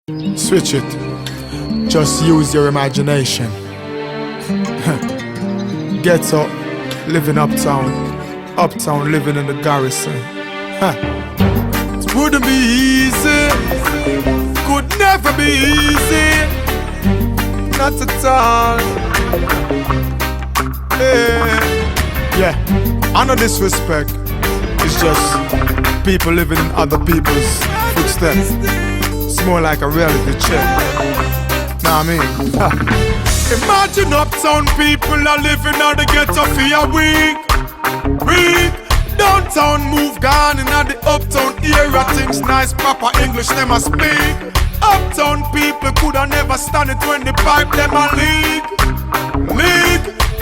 Switch it. Just use your imagination. Ghetto, living uptown. Uptown, living in the garrison. It wouldn't be easy. Could never be easy. Not at all. Yeah, I know disrespect. It's just people living in other people's footsteps. It's more like a reality check. Know what I mean? Imagine uptown people are living on the ghetto for a week. Downtown move gone in the uptown area. Things nice, proper English them a speak. Uptown people coulda never stand it when the pipe them a leak.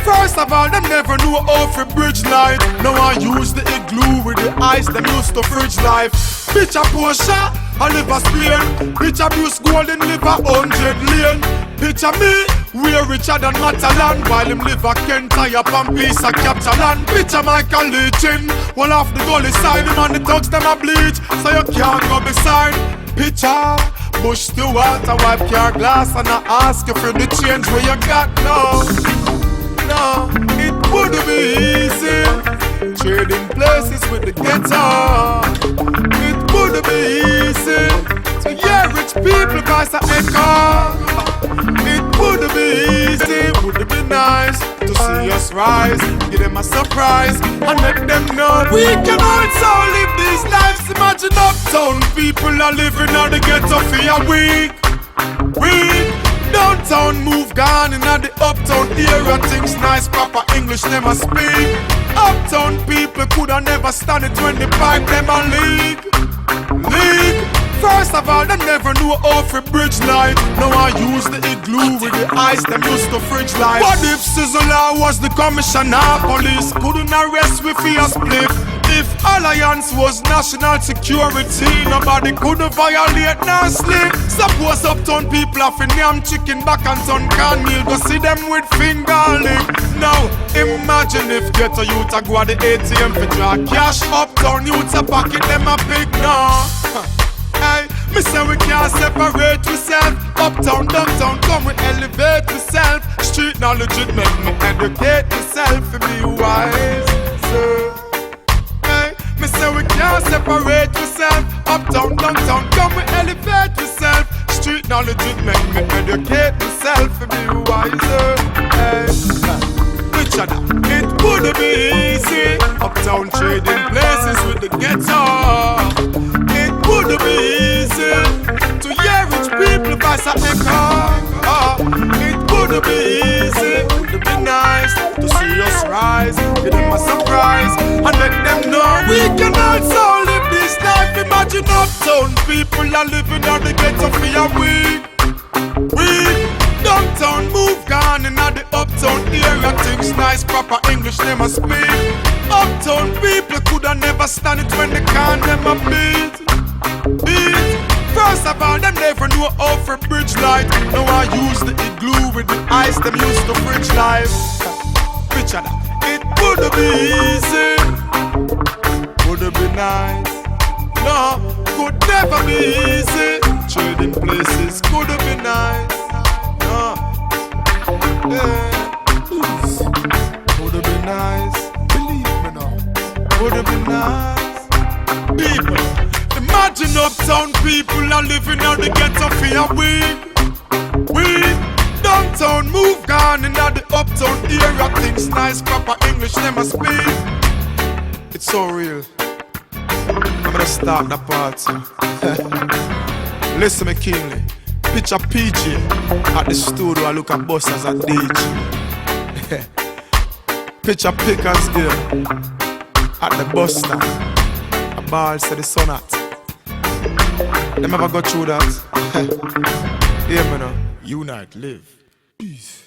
First of all, them never knew how to bridge light. Now I use the igloo with the ice them used to fridge life. Bitch a Porsche, I live a Spain. Bitch a Bruce Golden, live a 100 lane. Bitch a me, we're richer than Matalan. While him live a Kent, tie up and piece a capture land. Bitch a Michael Leachin, well off the gully side. Him and the thugs them a bleach, so you can't go beside. Picture, bush the water, wipe your glass, and I ask you for the change where you got now. No, it wouldn't be easy. Trading places with the ghetto. It wouldn't be easy to hear rich people cause a echo. It wouldn't be easy, wouldn't be nice to see us rise, give them a surprise and let them know we can also live these lives. Imagine uptown people are living on the ghetto for a week. Downtown move gone in the uptown area. Things nice, proper English them a speak. Uptown people coulda never stand it when the pipe them a leak. First of all, them never knew how to bridge light. Now I use the igloo with the ice them used to fridge light. What if Sizzler was the commissioner? Police couldn't arrest we for a split. If Alliance was national security, nobody couldn't violate nor slip. Suppose uptown people have a yam chicken back and ton cornmeal, go see them with finger lick. Now imagine if ghetto youth a go at the ATM for draw cash. Uptown youth a pocket them a big no. Hey, me say we can't separate ourselves. Uptown, downtown, come we elevate ourselves. Street knowledge it make me educate myself to be wise. So me say we can't separate ourselves. Uptown, downtown, come we elevate ourselves. Street knowledge it make me educate myself to be wiser. It wouldn't be easy. Uptown trading places with the ghetto. It wouldn't be easy to hear rich people pass a echo. It wouldn't be easy, wouldn't be nice to see us rise, give them a surprise and let them know we can also live this life. Imagine uptown people are living on the ghetto for a week. Downtown move gone in the uptown area. Things nice, proper English them a speak. Uptown people coulda never stand it when they can't them a beat. First of all, them never knew how to bridge light. Now I use the igloo with the ice them used to fridge life. Picture that. It wouldn't be easy, wouldn't be nice. No, could never be easy. Trading places couldn't be nice. No, wouldn't be nice. Believe me now, wouldn't be nice. People, imagine uptown people are living on the ghetto for a week. Downtown move gone in the uptown area. Things nice, proper English them a speak. It's so real. I'm gonna start the party. Listen me keenly. Picture PG at the studio, I look at boss as a DJ. Picture Pickers girl at the bus stop. A ball said the sun at. Them ever go through that? Hear me now. Unite, live. Peace.